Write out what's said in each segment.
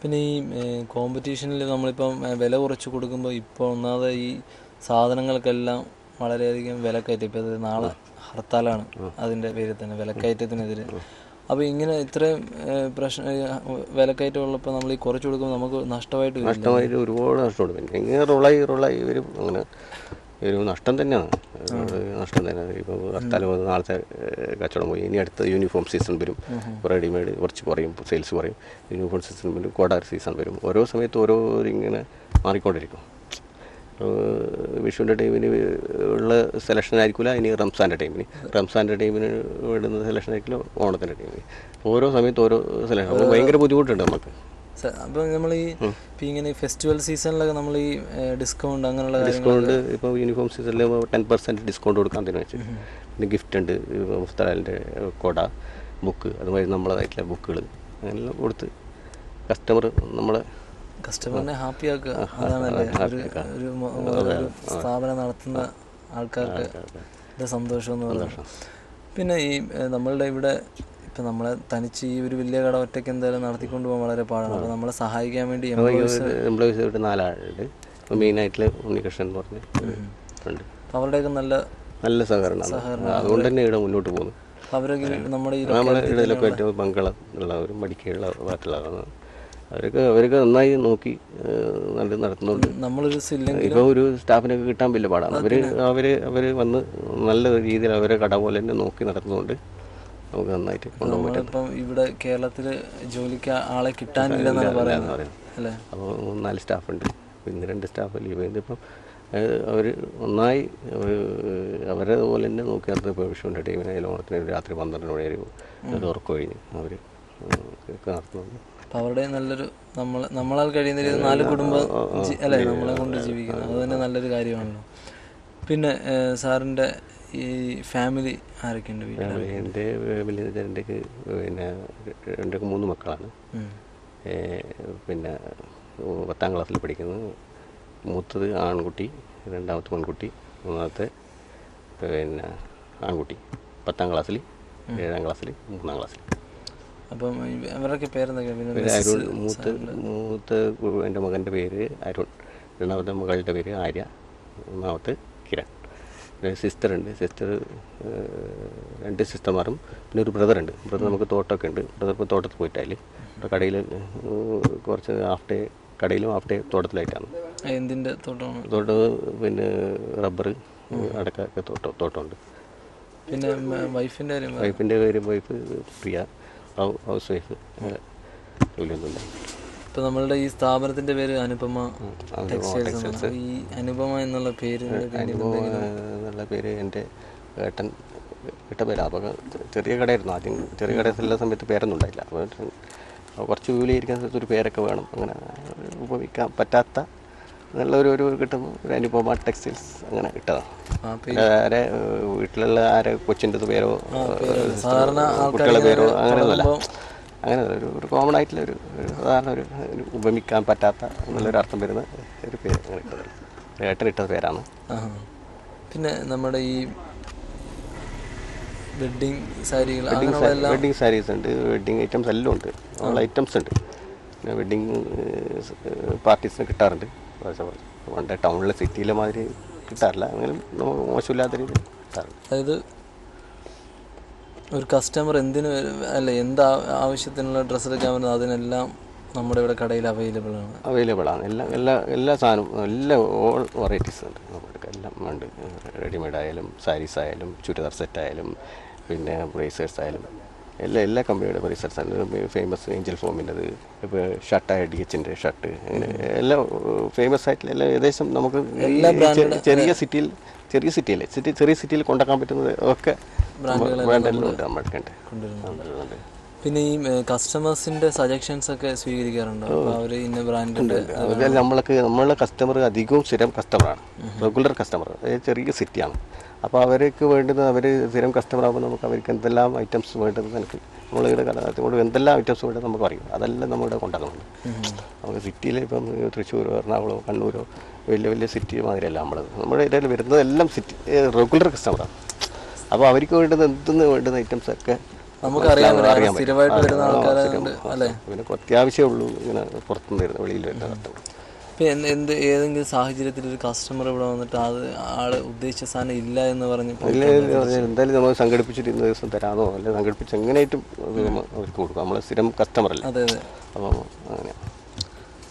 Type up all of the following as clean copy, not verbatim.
പിന്നെ ഈ കോമ്പറ്റീഷനിൽ നമ്മളിപ്പം വില കുറച്ച് കൊടുക്കുമ്പോൾ ഇപ്പോൾ ഒന്നാമത് ഈ സാധനങ്ങൾക്കെല്ലാം വളരെയധികം വിലക്കയറ്റം. ഇപ്പോൾ അത് നാളെ ഹർത്താലാണ് അതിൻ്റെ പേരിൽ തന്നെ വിലക്കയറ്റത്തിനെതിരെ. അപ്പോൾ ഇങ്ങനെ ഇത്രയും പ്രശ്നം വിലക്കയറ്റം ഉള്ളപ്പോൾ നമ്മൾ ഈ കുറച്ച് കൊടുക്കുമ്പോൾ നമുക്ക് നഷ്ടമായിട്ട് ഒരുപാട് നഷ്ടമുണ്ട്. പിന്നെ ഇങ്ങനെ റോളായി വരും. അങ്ങനെ ഒരു നഷ്ടം തന്നെയാണ്, നഷ്ടം തന്നെയാണ്. ഇപ്പോൾ ഹർത്താൽ വന്ന് നാളത്തെ കച്ചവടം പോയി. ഇനി അടുത്ത യൂണിഫോം സീസൺ വരും, റെഡിമെയ്ഡ് കുറച്ച് കുറയും, സെയിൽസ് കുറയും. യൂണിഫോം സീസൺ വരും, കോട സീസൺ വരും. ഓരോ സമയത്ത് ഓരോ ഇങ്ങനെ മാറിക്കൊണ്ടിരിക്കും. വിഷുവിൻ്റെ ടൈമിന് ഉള്ള സെലക്ഷൻ ആയിരിക്കില്ല, ഇനി റംസാൻ്റെ ടൈമിന് വേണ്ടുന്ന സെലക്ഷൻ ആയിരിക്കില്ല, ഓണത്തിൻ്റെ ടൈമിന്. ഓരോ സമയത്ത് ഓരോ സെലക്ഷൻ. അപ്പോൾ ഭയങ്കര ബുദ്ധിമുട്ടുണ്ട് നമുക്ക്. അപ്പോൾ നമ്മൾ ഈ ഇങ്ങനെ ഫെസ്റ്റിവൽ സീസണിലൊക്കെ നമ്മൾ ഈ ഡിസ്കൗണ്ട് അങ്ങനെയുള്ള ഡിസ്കൗണ്ട് ഇപ്പോൾ യൂണിഫോം സീസണിൽ 10% ഡിസ്കൗണ്ട് കൊടുക്കാൻ തന്നെ വെച്ച്. പിന്നെ ഗിഫ്റ്റ് ഉണ്ട്, മുസ്തലാലിൻ്റെ കൊട, ബുക്ക്, അതുമാതിരി നമ്മളതായിട്ടുള്ള ബുക്കുകൾ അങ്ങനെല്ലാം കൊടുത്ത് കസ്റ്റമറിനെ ഹാപ്പിയാക്കുക. അതാണല്ലേ ഒരു സ്ഥാപനം നടത്തുന്ന ആൾക്കാർക്ക് ഇത് സന്തോഷം എന്ന് പറയുന്നത്. പിന്നെ ഈ നമ്മളുടെ ഇവിടെ ഇപ്പം നമ്മളെ തനിച്ച് ഈ ഒരു വലിയ കട ഒറ്റയ്ക്ക് എന്തായാലും നടത്തിക്കൊണ്ട് പോകാൻ വളരെ പാടാണ്. അപ്പോൾ നമ്മളെ സഹായിക്കാൻ വേണ്ടി എംപ്ലോയീസ് 4 ആളുണ്ട്. മെയിനായിട്ടുള്ള ഉണ്ണികൃഷ്ണൻ എന്ന് പറഞ്ഞ ഉണ്ട്. അവരുടെയൊക്കെ നല്ല സഹകരണമാണ്. അതുകൊണ്ട് തന്നെ ഇവിടെ മുന്നോട്ട് പോകുന്നു. അവരൊക്കെ നമ്മുടെ ഇതിലൊക്കെ ഏറ്റവും പങ്കുള്ള ഉള്ളവരും മടിക്കുള്ള ഭാഗത്തുള്ളതാണ്. അവരൊക്കെ നന്നായി നോക്കി നടത്തുന്നുണ്ട്. ഇപ്പോൾ ഒരു സ്റ്റാഫിനൊക്കെ കിട്ടാൻ വലിയ പാടാണ്. അവർ വന്ന് നല്ല രീതിയിൽ അവരെ കട പോലെ തന്നെ നോക്കി നടത്തുന്നുണ്ട്. നമുക്ക് നന്നായിട്ട് കൊണ്ടുപോകാൻ പറ്റും. ഇവിടെ കേരളത്തിൽ ജോലിക്ക് ആളെ കിട്ടാനില്ലെന്നാണ് പറയുന്നത്. അപ്പോൾ 4 സ്റ്റാഫുണ്ട്. പിന്നെ 2 സ്റ്റാഫ് ലീവ് ചെയ്ത് ഇപ്പം അവർ നന്നായി അവരെ പോലെ തന്നെ നോക്കി നടത്തുന്നത്. ഇപ്പോൾ വിഷുവിൻ്റെ ടൈമിനായാലും ഓണത്തിന് രാത്രി 12 മണി ഉറക്കം കഴിഞ്ഞ് അവർ നടത്തുന്നുണ്ട്. അപ്പം അവരുടെ നല്ലൊരു നമ്മളാൽ കഴിയുന്ന രീതിയിൽ 4 കുടുംബം അല്ലേ നമ്മളെ കൊണ്ട് ജീവിക്കുന്നത്. അത് തന്നെ നല്ലൊരു കാര്യമാണല്ലോ. പിന്നെ സാറിൻ്റെ ഈ ഫാമിലി ആരൊക്കെയുണ്ട് വീട്ടിൽ? എൻ്റെ ഫാമിലി എൻ്റെ പിന്നെ 3 മക്കളാണ്. പിന്നെ 10ാം ക്ലാസ്സിൽ പഠിക്കുന്നത്. മൂത്തത് ആൺകുട്ടി, രണ്ടാമത്തെ പെൺകുട്ടി, മൂന്നാമത്തെ പിന്നെ ആൺകുട്ടി. 10ാം ക്ലാസ്സിൽ, 7ാം ക്ലാസ്സിൽ, 3ാം ക്ലാസ്സിൽ. അപ്പം അവരൊക്കെ പേരെന്തൊക്കെയാണ്? അരുൺ. മൂത്ത എൻ്റെ മകൻ്റെ പേര് അരുൺ, രണ്ടാമത്തെ മകളുടെ പേര് ആര്യ, മൂന്നാമത്തെ കിരൺ. പിന്നെ സിസ്റ്ററുണ്ട്. 2 സിസ്റ്റർമാരും പിന്നെ ഒരു ബ്രദറുണ്ട്. നമുക്ക് തോട്ടമൊക്കെ ഉണ്ട്. ബ്രദർ ഇപ്പോൾ തോട്ടത്തിൽ പോയിട്ടാല് കടയിൽ കുറച്ച് കടയിലും ഹാഫ് ഡേ തോട്ടത്തിലായിട്ടാണ്. എന്തിൻ്റെ തോട്ടമാണ്? തോട്ടം പിന്നെ റബ്ബർ, അടക്ക തോട്ടമുണ്ട്. പിന്നെ വൈഫിൻ്റെ പേര് വൈഫ് പ്രിയ, ഹൗസ് വൈഫ്, ജോലിയൊന്നുമില്ല. ഇപ്പോൾ നമ്മളുടെ ഈ സ്ഥാപനത്തിൻ്റെ പേര് അനുപമ ടെക്സ്റ്റൈൽസ്. ഈ അനുപമ എന്നുള്ള പേര് എന്നുള്ള പേര് എൻ്റെ ഏട്ട പേരാണ്. അപ്പോൾ ചെറിയ കടയായിരുന്നു ആദ്യം. ചെറിയ കടയിലുള്ള സമയത്ത് പേരൊന്നും ഉണ്ടായില്ല. അപ്പോൾ കുറച്ച് ജോലിയിരിക്കുന്ന സ്ഥലത്ത് ഒരു പേരൊക്കെ വേണം. അങ്ങനെ ഉപയോഗിക്കാൻ പറ്റാത്ത എന്നുള്ള ഒരു കിട്ടുന്നു. ഒരു അനുപമ ടെക്സ്റ്റൈൽസ് അങ്ങനെ ഇട്ടതാണ്. ആരെ വീട്ടിലുള്ള കൊച്ചിൻ്റെ പേരോ കുട്ടികളുടെ പേരോ അങ്ങനെയൊന്നുമല്ല. അങ്ങനെ ഒരു കോമൺ ആയിട്ടുള്ള ഒരു സാധാരണ ഒരു ഉപമിക്കാൻ പറ്റാത്ത എന്നുള്ളൊരു അർത്ഥം വരുന്ന ഒരു പേര് അങ്ങനെ ഇട്ടത്. ഏട്ടനിട്ട പേരാണ്. പിന്നെ നമ്മുടെ ഈ വെഡ്ഡിങ് സാരീസ് ഉണ്ട്, വെഡ്ഡിങ് ഐറ്റംസ് എല്ലാം ഉണ്ട്. ഉള്ള ഐറ്റംസ് ഉണ്ട്. പിന്നെ വെഡ്ഡിങ് പാർട്ടീസിന് കിട്ടാറുണ്ട്. പണ്ട് ടൗണിലെ സിറ്റിയിലെ മാതിരി കിട്ടാറില്ല, അങ്ങനെ മോശമില്ലാത്ത രീതിയിൽ കിട്ടാറുണ്ട്. അതായത് ഒരു കസ്റ്റമർ എന്ത് ആവശ്യത്തിനുള്ള ഡ്രസ്സ് എടുക്കാൻ പറ്റുന്നത് അതിനെല്ലാം നമ്മുടെ ഇവിടെ കടയിൽ അവൈലബിൾ ആണ്. എല്ലാ സാധനവും ഓൾ വെറൈറ്റീസ് ഉണ്ട് നമ്മുടെ എല്ലാം ഉണ്ട്. റെഡിമെയ്ഡ് ആയാലും സാരീസ് ആയാലും ചുരിദാർ സെറ്റ് ആയാലും പിന്നെ ബ്രേസേഴ്സ് ആയാലും എല്ലാ കമ്പനിയുടെ ബ്രേസേഴ്സ് ആയാലും ഫേമസ് ഏഞ്ചൽ ഫോമിൻ്റെത്, ഇപ്പോൾ ഷർട്ടായ DHൻ്റെ ഷർട്ട്, അങ്ങനെ എല്ലാം ഫേമസ് ആയിട്ടുള്ള എല്ലാം ഏകദേശം നമുക്ക് ചെറിയ സിറ്റിയിൽ കൊണ്ടുവക്കാൻ പറ്റുന്നത് ഒക്കെ ബ്രാൻഡെല്ലാം ഉണ്ട് നമ്മുടെ ഉണ്ട്. പിന്നെ ഈ കസ്റ്റമേഴ്സിൻ്റെ സജഷൻസ് ഒക്കെ സ്വീകരിക്കാറുണ്ടോ? അവർ ഇന്ന ബ്രാൻഡിൻ്റെ നമ്മളെ കസ്റ്റമർ അധികവും സ്ഥിരം കസ്റ്റമറാണ്, റെഗുലർ കസ്റ്റമർ. ചെറിയ സിറ്റിയാണ്. അപ്പോൾ അവർക്ക് വേണ്ടുന്നത് അവർ സ്ഥിരം കസ്റ്റമർ ആകുമ്പോൾ നമുക്ക് അവർക്ക് എന്തെല്ലാം ഐറ്റംസ് വേണ്ടത് നമ്മളിവിടെ കടകൊണ്ട് എന്തെല്ലാം ഐറ്റംസ് വേണ്ടത് നമുക്ക് അറിയും. അതെല്ലാം നമ്മളിവിടെ കൊണ്ടുവന്നുണ്ട്. നമുക്ക് സിറ്റിയിൽ ഇപ്പം തൃശ്ശൂരോ എറണാകുളമോ കണ്ണൂരോ വലിയ സിറ്റി മാതിരിയല്ല നമ്മുടെ ഇതിൽ വരുന്നതെല്ലാം സിറ്റി റെഗുലർ കസ്റ്റമറാണ്. അപ്പോൾ അവർക്ക് വേണ്ടുന്ന വേണ്ടുന്ന ഐറ്റംസൊക്കെ നമുക്കറിയാൻ സ്ഥിരമായിട്ട് വരുന്ന ആൾക്കാരെ അല്ലേ? പിന്നെ അത്യാവശ്യമേ ഉള്ളൂ ഇങ്ങനെ പുറത്തുനിന്ന് വരുന്ന വെളിയിൽ വരുന്ന കസ്റ്റമർ. ഇപ്പം ഏതെങ്കിലും സാഹചര്യത്തിൽ ഒരു കസ്റ്റമർ ഇവിടെ വന്നിട്ട് അത് ആള് ഉദ്ദേശിച്ച സാധനം ഇല്ല എന്ന് പറഞ്ഞ് എന്തായാലും നമ്മൾ സംഘടിപ്പിച്ചിട്ട് ഇന്ന ദിവസം തരാമോ അല്ലെങ്കിൽ സംഘടിപ്പിച്ച് എങ്ങനെയായിട്ടും അവർക്ക് കൊടുക്കും. നമ്മൾ സ്ഥിരം കസ്റ്റമറല്ലേ. അതെ അതെ. അപ്പം അങ്ങനെ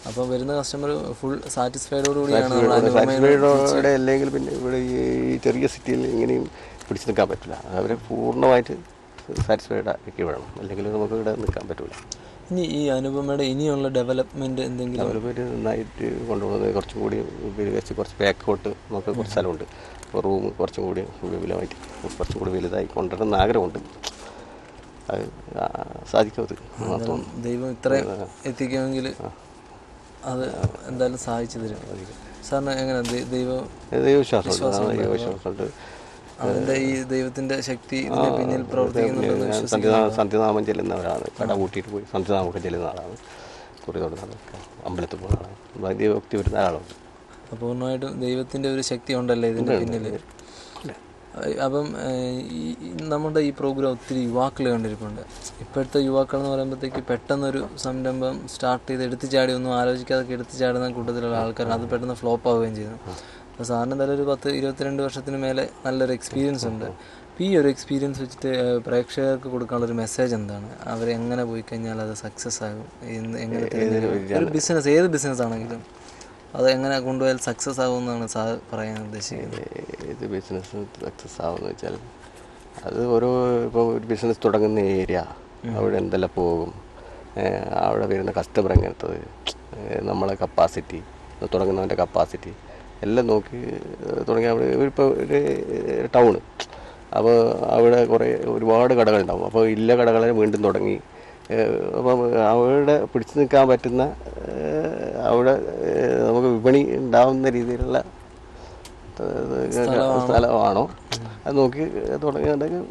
അപ്പം വരുന്ന കസ്റ്റമർ ഫുൾ സാറ്റിസ്ഫൈഡോടുകൂടിയാണ്. സാറ്റിസ്ഫൈഡോടെ അല്ലെങ്കിൽ പിന്നെ ഇവിടെ ഈ ചെറിയ സിറ്റിയിൽ എങ്ങനെയും പിടിച്ച് നിൽക്കാൻ പറ്റില്ല. അവരെ പൂർണ്ണമായിട്ട് സാറ്റിസ്ഫൈഡ് ആക്കി വേണം, അല്ലെങ്കിൽ നമുക്ക് ഇവിടെ നിൽക്കാൻ പറ്റില്ല. ഇനി ഈ അനുപമയുടെ ഇനിയുള്ള ഡെവലപ്മെൻറ്റ് എന്തെങ്കിലും? ഡെവലപ്മെൻറ്റ് നന്നായിട്ട് കൊണ്ടുപോകുന്നത് കുറച്ചും കൂടി വെച്ച് കുറച്ച് ബാക്കോട്ട് നമുക്ക് കുറച്ച് സ്ഥലമുണ്ട്. അപ്പോൾ റൂം കുറച്ചും കൂടി വിപുലമായിട്ട് കുറച്ചും കൂടി വലുതായി കൊണ്ടുവരണമെന്ന് ആഗ്രഹമുണ്ട്. അത് സാധിക്കും. അത് മാത്രം ദൈവം ഇത്രയും എത്തിക്കുമെങ്കിൽ അത് എന്തായാലും സഹായിച്ചു തരും. സാറിന് എങ്ങനെ ദൈവവിശ്വാസമുണ്ട്. അതിൻ്റെ ഈ ദൈവത്തിൻ്റെ ശക്തി പിന്നിൽ പ്രവർത്തിക്കുന്നുണ്ടെന്ന് സന്ധ്യനാമം ചെല്ലുന്നവരാണ്. കട കൂട്ടിയിട്ട് പോയി സന്ധ്യനാമൊക്കെ ചെല്ലുന്ന ആളാണ്. കുറി തൊടുന്ന അമ്പലത്തിൽ പോകുന്ന ആളാണ്. ദൈവഭക്തി വരുന്ന ആളാണ്. അപ്പോൾ പൂർണ്ണമായിട്ടും ദൈവത്തിൻ്റെ ഒരു ശക്തി ഉണ്ടല്ലേ ഇതിൻ്റെ പിന്നിൽ? അപ്പം നമ്മുടെ ഈ പ്രോഗ്രാം ഒത്തിരി യുവാക്കൾ കണ്ടിരിപ്പുണ്ട്. ഇപ്പോഴത്തെ യുവാക്കൾ എന്ന് പറയുമ്പോഴത്തേക്ക് പെട്ടെന്നൊരു സംരംഭം സ്റ്റാർട്ട് ചെയ്ത് എടുത്തു ചാടി ഒന്നും ആലോചിക്കാതൊക്കെ എടുത്തു ചാടുന്ന കൂട്ടത്തിലുള്ള ആൾക്കാരാണ്. അത് പെട്ടെന്ന് ഫ്ലോപ്പ് ആവുകയും ചെയ്യുന്നു. അപ്പോൾ സാറിന് എന്തായാലും ഒരു 10-22 വർഷത്തിന് മേലെ നല്ലൊരു എക്സ്പീരിയൻസ് ഉണ്ട്. അപ്പോൾ ഈ ഒരു എക്സ്പീരിയൻസ് വെച്ചിട്ട് പ്രേക്ഷകർക്ക് കൊടുക്കാനുള്ളൊരു മെസ്സേജ് എന്താണ്? അവരെങ്ങനെ പോയി കഴിഞ്ഞാൽ അത് സക്സസ് ആകും? എങ്ങനെ ഒരു ബിസിനസ്, ഏത് ബിസിനസ് ആണെങ്കിലും അത് എങ്ങനെ കൊണ്ടുപോയാൽ സക്സസ് ആകുമെന്നാണ് സാർ പറയാൻ ഉദ്ദേശിക്കുന്നത്? ഏത് ബിസിനസ് സക്സസ് ആവുമെന്ന് വെച്ചാൽ അത് ഇപ്പോൾ ഒരു ബിസിനസ് തുടങ്ങുന്ന ഏരിയ, അവിടെ എന്തെല്ലാം പോകും, അവിടെ വരുന്ന കസ്റ്റമർ എങ്ങനത്തത്, നമ്മളെ കപ്പാസിറ്റി, തുടങ്ങുന്നവൻ്റെ കപ്പാസിറ്റി എല്ലാം നോക്കി തുടങ്ങി. അവിടെ ഇപ്പോൾ ഒരു ടൗണ്, അപ്പോൾ അവിടെ ഒരുപാട് കടകളുണ്ടാവും. അപ്പോൾ ഇല്ല കടകളെ വീണ്ടും തുടങ്ങി. അപ്പം അവിടെ പിടിച്ചു നിൽക്കാൻ പറ്റുന്ന, അവിടെ നമുക്ക് വിപണി ഉണ്ടാവുന്ന രീതിയിലുള്ള സ്ഥലമാണോ അത് നോക്കി തുടങ്ങിയിട്ടുണ്ടെങ്കിൽ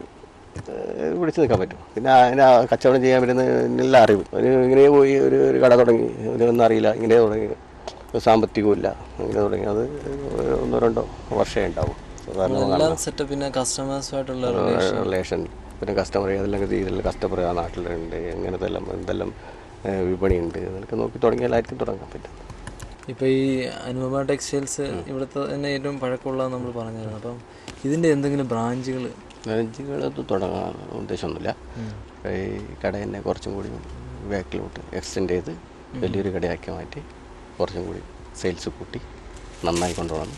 പിടിച്ചു നിൽക്കാൻ പറ്റും. പിന്നെ അതിന് കച്ചവടം ചെയ്യാൻ പറ്റുന്ന എല്ലാ അറിവും. ഇങ്ങനെ പോയി ഒരു കട തുടങ്ങി, ഇതിനൊന്നും അറിയില്ല, ഇങ്ങനെ തുടങ്ങി, സാമ്പത്തികവും ഇല്ല, ഇങ്ങനെ തുടങ്ങി അത് 1-2 വർഷമേ ഉണ്ടാവും. റിലേഷൻ, പിന്നെ കസ്റ്റമർ ഏതെല്ലാം രീതിയിലുള്ള കസ്റ്റമർ ആ നാട്ടിലുണ്ട്, എങ്ങനത്തെ എന്തെല്ലാം വിപണിയുണ്ട്, അതൊക്കെ നോക്കി തുടങ്ങിയാലായിരിക്കും തുടങ്ങാൻ പറ്റും. ഇപ്പോൾ ഈ അനുപമ ടെക്സ്റ്റൈൽസ് ഇവിടുത്തെ തന്നെ ഏറ്റവും പഴക്കമുള്ളതെന്ന് നമ്മൾ പറഞ്ഞിരുന്നു. അപ്പം ഇതിൻ്റെ എന്തെങ്കിലും ബ്രാഞ്ചുകളൊന്നും തുടങ്ങാൻ ഉദ്ദേശമൊന്നുമില്ല. ഈ കട തന്നെ കുറച്ചും കൂടി ബാക്കിലോട്ട് എക്സ്റ്റെൻഡ് ചെയ്ത് വലിയൊരു കടയാക്കി മാറ്റി കുറച്ചും കൂടി സെയിൽസ് കൂട്ടി നന്നായി കൊണ്ടുപോകണം.